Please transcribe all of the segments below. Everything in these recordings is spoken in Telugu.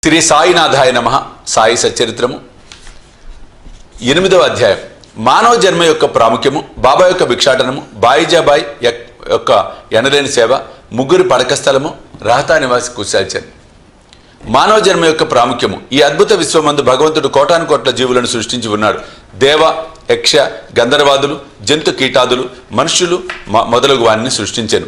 శ్రీ సాయినాథాయ నమః. సాయి సచరిత్రము 8వ అధ్యాయం. మానవ జన్మ యొక్క ప్రాముఖ్యము, బాబా యొక్క భిక్షాటనము, బాయిజాబాయి యొక్క ఎనలేని సేవ, ముగ్గురి పడక స్థలము, రహతా నివాసి కుశాల్చన్. మానవ జన్మ యొక్క ప్రాముఖ్యము. ఈ అద్భుత విశ్వమందు భగవంతుడు కోటాను కోట్ల జీవులను సృష్టించి ఉన్నాడు. దేవ, యక్ష, గంధర్వాదులు, జంతు కీటాదులు, మనుష్యులు మొదలగు వారిని సృష్టించెను.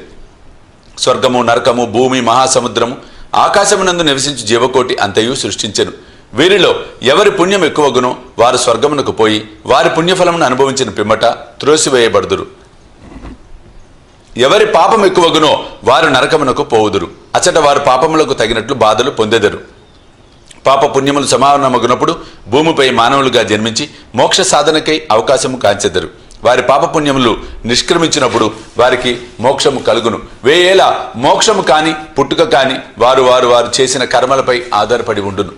స్వర్గము, నరకము, భూమి, మహాసముద్రము, ఆకాశమునందు నివసించు జీవకోటి అంతయు సృష్టించెను. వీరిలో ఎవరి పుణ్యం ఎక్కువగునో వారు స్వర్గమునకు పోయి వారి పుణ్యఫలమును అనుభవించిన పిమ్మట త్రోసివేయబడుదురు. ఎవరి పాపం ఎక్కువగునో వారు నరకమునకు పోవుదురు. అచట వారు పాపములకు తగినట్లు బాధలు పొందెదరు. పాప పుణ్యములు సమానమగునప్పుడు భూమిపై మానవులుగా జన్మించి మోక్ష సాధనకై అవకాశము కాంచెదరు. వారి పాపపుణ్యములు నిష్క్రమించినప్పుడు వారికి మోక్షము కలుగును. వేయేలా మోక్షము కాని పుట్టుక కాని వారు చేసిన కర్మలపై ఆధారపడి ఉండును.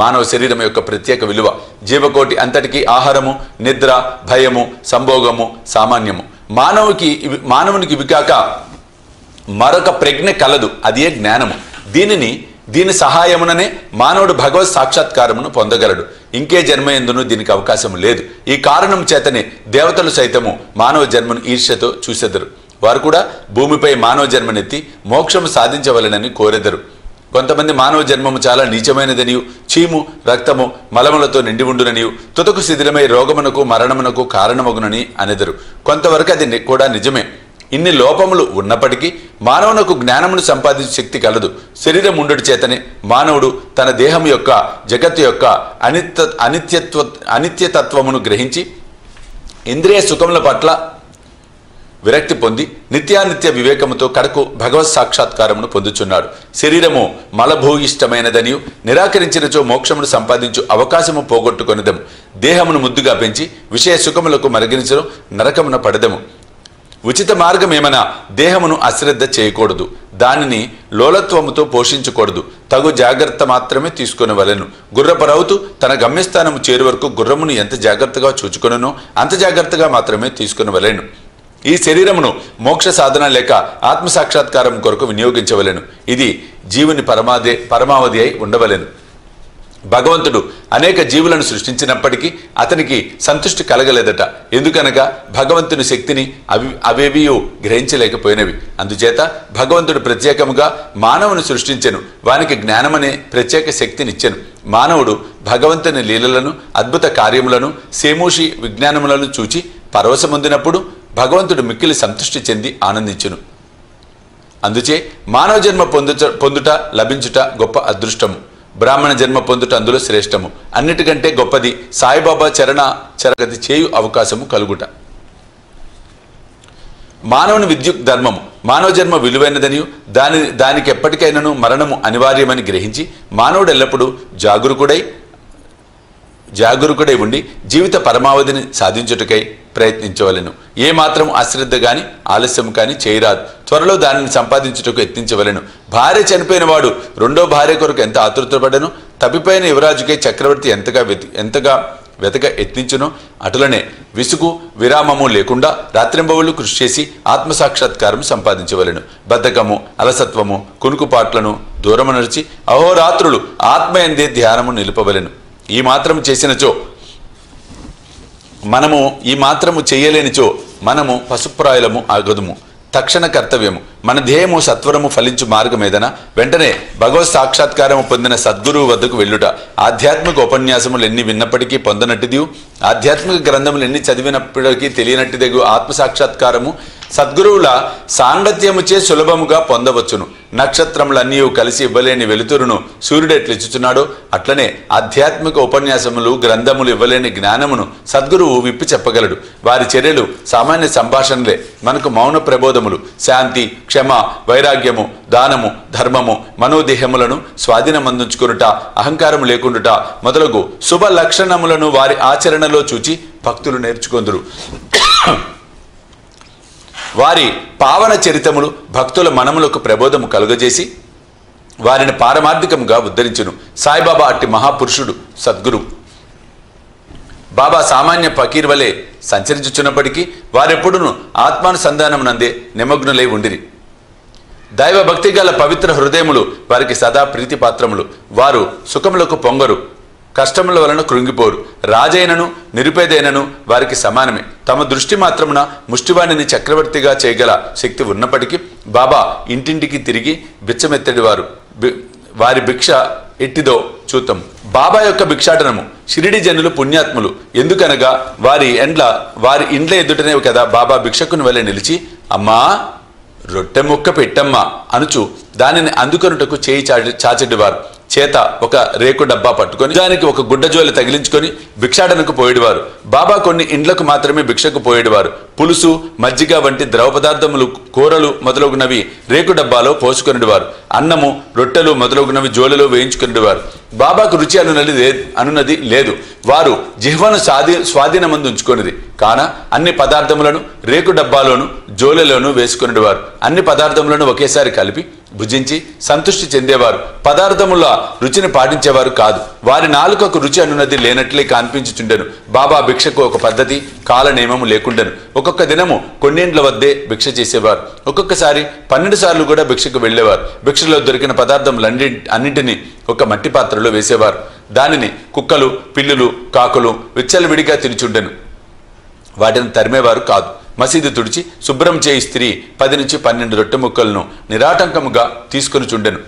మానవ శరీరం యొక్క ప్రత్యేక విలువ. జీవకోటి అంతటికీ ఆహారము, నిద్ర, భయము, సంభోగము సామాన్యము. మానవునికి ఇవి కాక మరొక ప్రజ్ఞ కలదు, అదే జ్ఞానము. దీని సహాయముననే మానవుడు భగవత్ సాక్షాత్కారమును పొందగలడు. ఇంకే జన్మయందును దీనికి అవకాశం లేదు. ఈ కారణం చేతనే దేవతలు సైతము మానవ జన్మను ఈర్ష్యతో చూసెదరు. వారు కూడా భూమిపై మానవ జన్మనెత్తి మోక్షము సాధించవలెనని కోరెదరు. కొంతమంది మానవ జన్మము చాలా నీచమైనదనియు, చీము, రక్తము, మలములతో నిండి ఉండుననియు, తుదకు శిథిలమై రోగమునకు మరణమునకు కారణమగునని అనెదరు. కొంతవరకు అది కూడా నిజమే. ఇన్ని లోపములు ఉన్నప్పటికీ మానవునకు జ్ఞానమును సంపాదించే శక్తి కలదు. శరీరం ఉండుట చేతనే మానవుడు తన దేహం యొక్క, జగత్తు యొక్క అనిత్యతత్వమును గ్రహించి ఇంద్రియ సుఖముల పట్ల విరక్తి పొంది నిత్యానిత్య వివేకముతో కడకు భగవత్ సాక్షాత్కారమును పొందుచున్నాడు. శరీరము మలభూయిష్టమైనదనియు, నిరాకరించినచో మోక్షమును సంపాదించు అవకాశము పోగొట్టుకొనిదము. దేహమును ముద్దుగా పెంచి విషయ సుఖములకు మరిగించడం నరకమున పడదము. ఉచిత మార్గమేమనా దేహమును అశ్రద్ధ చేయకూడదు. దానిని లోలత్వముతో పోషించకూడదు. తగు జాగ్రత్త మాత్రమే తీసుకొనవలెను. గుర్రపరవుతూ తన గమ్యస్థానము చేరు వరకు గుర్రమును ఎంత జాగ్రత్తగా చూచుకొనునో అంత జాగ్రత్తగా మాత్రమే తీసుకొనవలెను. ఈ శరీరమును మోక్ష సాధన లేక ఆత్మసాక్షాత్కారం కొరకు వినియోగించవలెను. ఇది జీవుని పరమావధి అయి ఉండవలెను. భగవంతుడు అనేక జీవులను సృష్టించినప్పటికీ అతనికి సంతృష్టి కలగలేదట. ఎందుకనగా భగవంతుని శక్తిని అవేవీ గ్రహించలేకపోయినవి. అందుచేత భగవంతుడు ప్రత్యేకముగా మానవుని సృష్టించెను. వానికి జ్ఞానమనే ప్రత్యేక శక్తినిచ్చెను. మానవుడు భగవంతుని లీలలను, అద్భుత కార్యములను, సేమూషి విజ్ఞానములను చూచి పరవశమొందినప్పుడు భగవంతుడు మిక్కిలి సంతృష్టి చెంది ఆనందించును. అందుచే మానవ జన్మ పొందుట, లభించుట గొప్ప అదృష్టము. బ్రాహ్మణ జన్మ పొందుట అందులో శ్రేష్టము. అన్నిటికంటే గొప్పది సాయిబాబా చరగతి చేయు అవకాశము కలుగుట. మానవుని విద్యుత్ ధర్మము. మానవ జన్మ విలువైనదనియు దానికి ఎప్పటికైనాను మరణము అనివార్యమని గ్రహించి మానవుడు ఎల్లప్పుడూ జాగరూకుడై ఉండి జీవిత పరమావధిని సాధించుటకై ప్రయత్నించవలెను. ఏ మాత్రం అశ్రద్ధ గాని ఆలస్యం కాని చేయరాదు. త్వరలో దానిని సంపాదించుటకు యత్నించవలెను. భార్య చనిపోయిన వాడు రెండో భార్య కొరకు ఎంత ఆతృతపడను, తప్పిపోయిన యువరాజుకై చక్రవర్తి ఎంతగా వెతక యత్నించునో అటులనే విసుగు విరామము లేకుండా రాత్రింబవళ్ళు కృషి చేసి ఆత్మసాక్షాత్కారం సంపాదించవలెను. బద్ధకము, అలసత్వము, కునుకుపాట్లను దూరము నడిచి అహోరాత్రులు ఆత్మయందే ధ్యానము నిలుపవలెను. ఈ మాత్రము చేయలేనిచో మనము పశుప్రాయులము ఆగదుము. తక్షణ కర్తవ్యము. మన ధ్యేయము సత్వరము ఫలించు మార్గమేదన వెంటనే భగవత్ సాక్షాత్కారము పొందిన సద్గురువు వద్దకు వెళ్ళుట. ఆధ్యాత్మిక ఉపన్యాసములు ఎన్ని విన్నప్పటికీ పొందనట్టిది, ఆధ్యాత్మిక గ్రంథములు ఎన్ని చదివినప్పటికీ తెలియనట్టిదగు ఆత్మసాక్షాత్కారము సద్గురువుల సాంగత్యముచే సులభముగా పొందవచ్చును. నక్షత్రములన్నీ కలిసి ఇవ్వలేని వెలుతురును సూర్యుడు ఎట్లిచ్చుచున్నాడో అట్లనే ఆధ్యాత్మిక ఉపన్యాసములు, గ్రంథములు ఇవ్వలేని జ్ఞానమును సద్గురువు విప్పి చెప్పగలడు. వారి చర్యలు సామాన్య సంభాషణలే మనకు మౌన ప్రబోధములు. శాంతి, క్షమ, వైరాగ్యము, దానము, ధర్మము, మనోదేహములను స్వాధీనమందించుకొనుట, అహంకారము లేకుండుట మొదలగు శుభ లక్షణములను వారి ఆచరణలో చూచి భక్తులు నేర్చుకొందురు. వారి పావన చరితములు భక్తుల మనములకు ప్రబోధము కలుగజేసి వారిని పారమార్థికముగా ఉద్ధరించును. సాయిబాబా అట్టి మహాపురుషుడు సద్గురు. బాబా సామాన్య ఫకీర్ వలె సంచరించుచున్నప్పటికీ వారెప్పుడును ఆత్మానుసంధానమునందే నిమగ్నులై ఉండిరి. దైవ భక్తి గల పవిత్ర హృదయములు వారికి సదా ప్రీతిపాత్రములు. వారు సుఖములకు పొంగరు, కష్టముల వలన కృంగిపోరు. రాజైనను నిరుపేదైనను వారికి సమానమే. తమ దృష్టి మాత్రమున ముష్టివాణిని చక్రవర్తిగా చేయగల శక్తి ఉన్నప్పటికీ బాబా ఇంటింటికి తిరిగి బిచ్చమెత్తడి వారి భిక్ష ఎట్టిదో చూద్దాం. బాబా యొక్క భిక్షాటనము. షిరిడి జనులు పుణ్యాత్ములు. ఎందుకనగా వారి ఇండ్ల ఎదుటనే కదా బాబా భిక్షకుని వలె నిలిచి, అమ్మా రొట్టె ముక్క పెట్టమ్మా అనుచు దానిని అందుకొనుటకు చేయి చాచెడివారు. చేత ఒక రేకు డబ్బా పట్టుకొని దానికి ఒక గుడ్డజోలి తగిలించుకొని భిక్షాటనకు పోయేవారు. బాబా కొన్ని ఇండ్లకు మాత్రమే భిక్షకు పోయేవారు. పులుసు, మజ్జిగ వంటి ద్రవ పదార్థములు, కూరలు మొదలగునవి రేకు డబ్బాలో పోసుకొనివారు. అన్నము, రొట్టెలు మొదలగునవి జోలిలో వేయించుకునేవారు. బాబాకు రుచి అనున్నది లేదు. వారు జిహ్వను స్వాధీనమందు ఉంచుకొనిది కాన అన్ని పదార్థములను రేకు డబ్బాలోను జోలెలోనూ వేసుకునేవారు. అన్ని పదార్థములను ఒకేసారి కలిపి భుజించి సంతృష్టి చెందేవారు. పదార్థముల రుచిని పాటించేవారు కాదు. వారి నాలుకకు రుచి అనున్నది లేనట్లే కనిపించుచుండెను. బాబా భిక్షకు ఒక పద్ధతి, కాల నియమము లేకుండెను. ఒక్కొక్క దినము కొన్నింట్ల వద్దే భిక్ష చేసేవారు. ఒక్కొక్కసారి 12 సార్లు కూడా భిక్షకు వెళ్లేవారు. భిక్షలో దొరికిన పదార్థములన్నింటినీ ఒక మట్టి పాత్రలో వేసేవారు. దానిని కుక్కలు, పిల్లులు, కాకులు విచ్చలవిడిగా తినిచుండెను. వాటిని తరిమేవారు కాదు. మసీదు తుడిచి శుభ్రం చేయి స్త్రీ 10 నుంచి 12 రొట్టె ముక్కలను నిరాటంకముగా తీసుకొని చుండెను.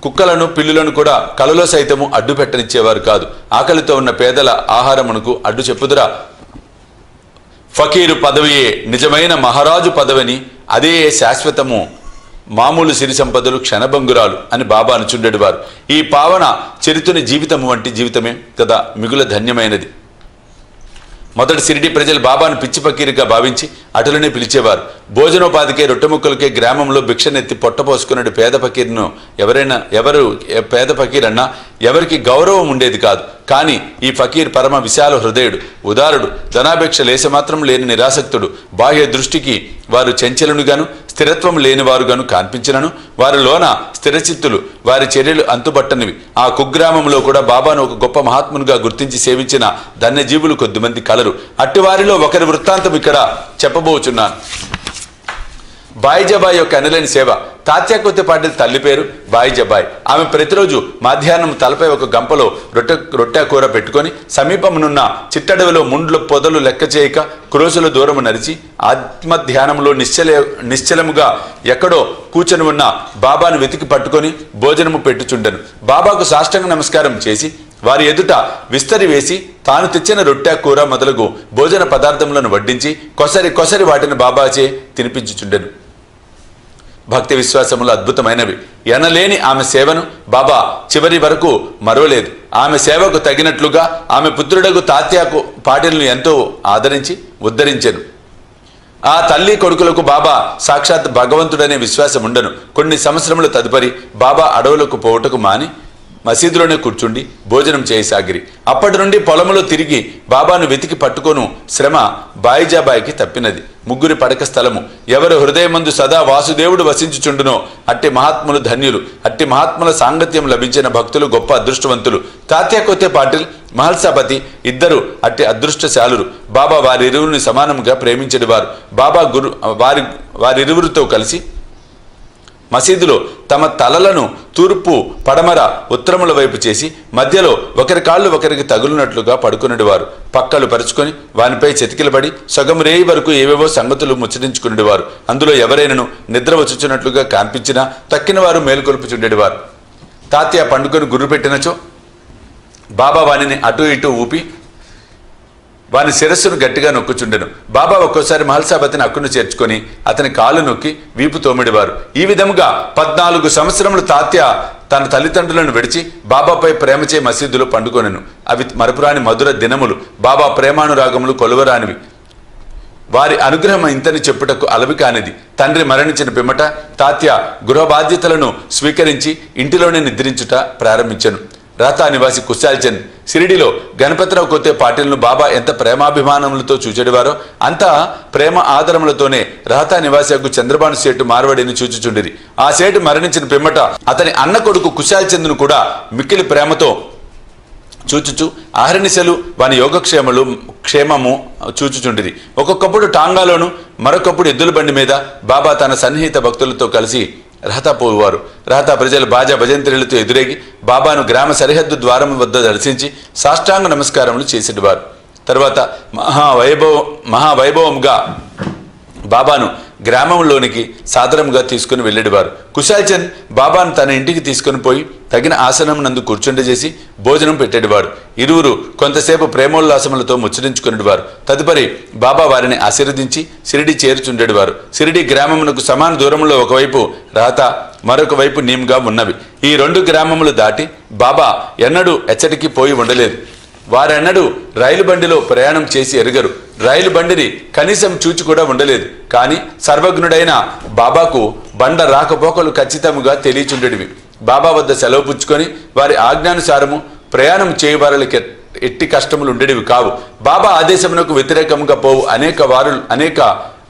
కుక్కలను, పిల్లులను కూడా కలలో సైతము అడ్డు పెట్టనిచ్చేవారు కాదు. ఆకలితో ఉన్న పేదల ఆహారమునకు అడ్డు చెప్పుదురా? ఫకీరు పదవియే నిజమైన మహారాజు పదవిని, అదే శాశ్వతము, మామూలు సిరి సంపదలు క్షణభంగురాలు అని బాబా అనుచుండేవారు. ఈ పావన చరితుని జీవితము వంటి జీవితమే కదా మిగుల ధన్యమైనది. మొదటి షిరిడి ప్రజలు బాబాను పిచ్చి ఫకీరుగా భావించి అటులనే పిలిచేవారు. భోజనోపాధికే, రొట్టె ముక్కలకే గ్రామంలో భిక్షనెత్తి పొట్టపోసుకున్నాడు పేద ఫకీర్ను పేద ఫకీర్ అన్నా ఎవరికి గౌరవం ఉండేది కాదు. కానీ ఈ ఫకీర్ పరమ విశాల హృదయుడు, ఉదారుడు, ధనాపేక్ష లేశమాత్రం లేని నిరాసక్తుడు. బాహ్య దృష్టికి వారు చంచలునుగాను స్థిరత్వం లేనివారుగాను కనిపించినను వారిలోన స్థిరచిత్తులు, వారి చర్యలు అంతుబట్టనివి. ఆ కుగ్రామంలో కూడా బాబాను ఒక గొప్ప మహాత్మునిగా గుర్తించి సేవించిన ధన్యజీవులు కొద్దిమంది కలరు. అట్టివారిలో ఒకరి వృత్తాంతం ఇక్కడ చెప్పబోచున్నాను. బాయిజబాయి యొక్క అనలేని సేవ. తాత్యా కొత్తపాటిల్ తల్లి పేరు బాయిజబాయి. ఆమె ప్రతిరోజు మధ్యాహ్నం తలపై ఒక గంపలో రొట్టె కూర పెట్టుకొని సమీపమునున్న చిట్టడవిలో ముండ్ల పొదలు లెక్క చేయక క్రోసుల దూరము నడిచి ఆత్మధ్యానంలో నిశ్చలముగా ఎక్కడో కూర్చొని ఉన్న బాబాను వెతికి పట్టుకొని భోజనము పెట్టుచుండెను. బాబాకు సాష్టాంగ నమస్కారం చేసి వారి ఎదుట విస్తరి వేసి తాను తెచ్చిన రొట్టె కూర మొదలగు భోజన పదార్థములను వడ్డించి కొసరి వాటిని బాబాచే తినిపించుచుండెను. భక్తి విశ్వాసములు అద్భుతమైనవి. ఎనలేని ఆమె సేవను బాబా చివరి వరకు మరవలేదు. ఆమె సేవకు తగినట్లుగా ఆమె పుత్రుడగు తాత్యాకు పాటిల్ను ఎంతో ఆదరించి ఉద్ధరించెను. ఆ తల్లి కొడుకులకు బాబా సాక్షాత్ భగవంతుడనే విశ్వాసం ఉండను. కొన్ని సంవత్సరముల తదుపరి బాబా అడవులకు పోవుటకు మాని మసీదులోనే కూర్చుండి భోజనం చేయసాగిరి. అప్పటి నుండి పొలములో తిరిగి బాబాను వెతికి పట్టుకొను శ్రమ బాయిజాబాయికి తప్పినది. ముగ్గురి పడక స్థలము. ఎవరు హృదయమందు సదా వాసుదేవుడు వసించుచుండునో అట్టి మహాత్ములు ధన్యులు. అట్టి మహాత్ముల సాంగత్యం లభించిన భక్తులు గొప్ప అదృష్టవంతులు. తాత్యా కొత్తే పాటిల్, మహల్సాపతి ఇద్దరు అట్టి అదృష్టశాలురు. బాబా వారిరువురిని సమానంగా ప్రేమించేవారు. బాబా వారిరువురితో కలిసి మసీదులో తమ తలలను తూర్పు, పడమర, ఉత్తరముల వైపు చేసి మధ్యలో ఒకరి కాళ్ళు ఒకరికి తగులునట్లుగా పడుకునేవారు. పక్కలు పరుచుకొని వానిపై చెతికిలబడి సగం రేయి వరకు ఏవేవో సంగతులు ముచ్చటించుకునేవారు. అందులో ఎవరైనాను నిద్ర వచ్చుచున్నట్లుగా కనిపించినా తక్కిన వారు మేలుకొల్పుచుండేవారు. తాత్య పండుకొని గుర్రు పెట్టినచో బాబా వానిని అటు ఇటు ఊపి వాని శిరస్సును గట్టిగా నొక్కుచుండెను. బాబా ఒక్కోసారి మహల్సాపతిని అక్కును చేర్చుకొని అతని కాళ్ళు నొక్కి వీపు తోమిడివారు. ఈ విధముగా 14 సంవత్సరములు తాత్య తన తల్లిదండ్రులను విడిచి బాబాపై ప్రేమచే మసీదులో పండుకొనెను. అవి మరపురాని మధుర దినములు. బాబా ప్రేమానురాగములు కొలువరానివి. వారి అనుగ్రహం ఇంతని చెప్పుటకు అలవి కానిది. తండ్రి మరణించిన పిమ్మట తాత్య గృహ బాధ్యతలను స్వీకరించి ఇంటిలోనే నిద్రించుట ప్రారంభించెను. రాతా నివాసి కుశాల్చంద్ షిరిడిలో గణపతిరావు కొత్తే పాటిల్ను బాబా ఎంత ప్రేమాభిమానములతో చూచెడివారో అంత ప్రేమ ఆదరములతోనే రాతా నివాసికు చంద్రబాను సేటు మార్వడిని చూచుచుండిరి. ఆ సేటు మరణించిన పిమ్మట అతని అన్న కొడుకు కుశాల్చంద్ను కూడా మిక్కిలి ప్రేమతో చూచుచు ఆహర్నిశలు వాని క్షేమము చూచుచుండిది. ఒక్కొక్కప్పుడు టాంగాలోను, మరొకప్పుడు ఎద్దుల బండి మీద బాబా తన సన్నిహిత భక్తులతో కలిసి రహతా పోయేవారు. రహతా ప్రజలు బాజా భజంత్రులతో ఎదురేగి బాబాను గ్రామ సరిహద్దు ద్వారం వద్ద దర్శించి సాష్టాంగ నమస్కారములు చేసేవారు. తర్వాత మహావైభవంగా బాబాను గ్రామంలోనికి సాదరంగా తీసుకుని వెళ్ళేవారు. కుశాల్ చంద్ బాబాను తన ఇంటికి తీసుకుని పోయి తగిన ఆసనం నందు కూర్చుండజేసి భోజనం పెట్టేవాడు. ఇరువురు కొంతసేపు ప్రేమోల్లాసములతో ముచ్చరించుకునేవారు. తదుపరి బాబా వారిని ఆశీర్వదించి షిరిడి చేర్చుండేవారు. షిరిడి గ్రామమునకు సమాన దూరంలో ఒకవైపు రహతా, మరొక వైపు నీమ్గా ఉన్నవి. ఈ 2 గ్రామములు దాటి బాబా ఎన్నడూ ఎచ్చటికి పోయి ఉండలేదు. వారెన్నడూ రైలు బండిలో ప్రయాణం చేసి ఎరుగరు. రైలు బండిని కనీసం చూచి కూడా ఉండలేదు. కానీ సర్వజ్ఞుడైన బాబాకు బండ రాకపోకలు ఖచ్చితంగా తెలియచుండేవి. బాబా వద్ద సెలవు పుచ్చుకొని వారి ఆజ్ఞానుసారము ప్రయాణం చేయవారికి ఎట్టి కష్టములు ఉండేవి కావు. బాబా ఆదేశమునకు వ్యతిరేకంగా పోవు అనేక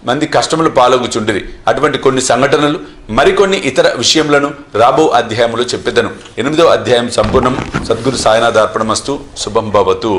మంది కష్టములు పాల్గొచుండిరి. అటువంటి కొన్ని సంఘటనలు, మరికొన్ని ఇతర విషయములను రాబో అధ్యాయములో చెప్పెదను. 8వ అధ్యాయం సంపూర్ణం. సద్గురు సాయినాథ్ అర్పణమస్తు. శుభం భవతు.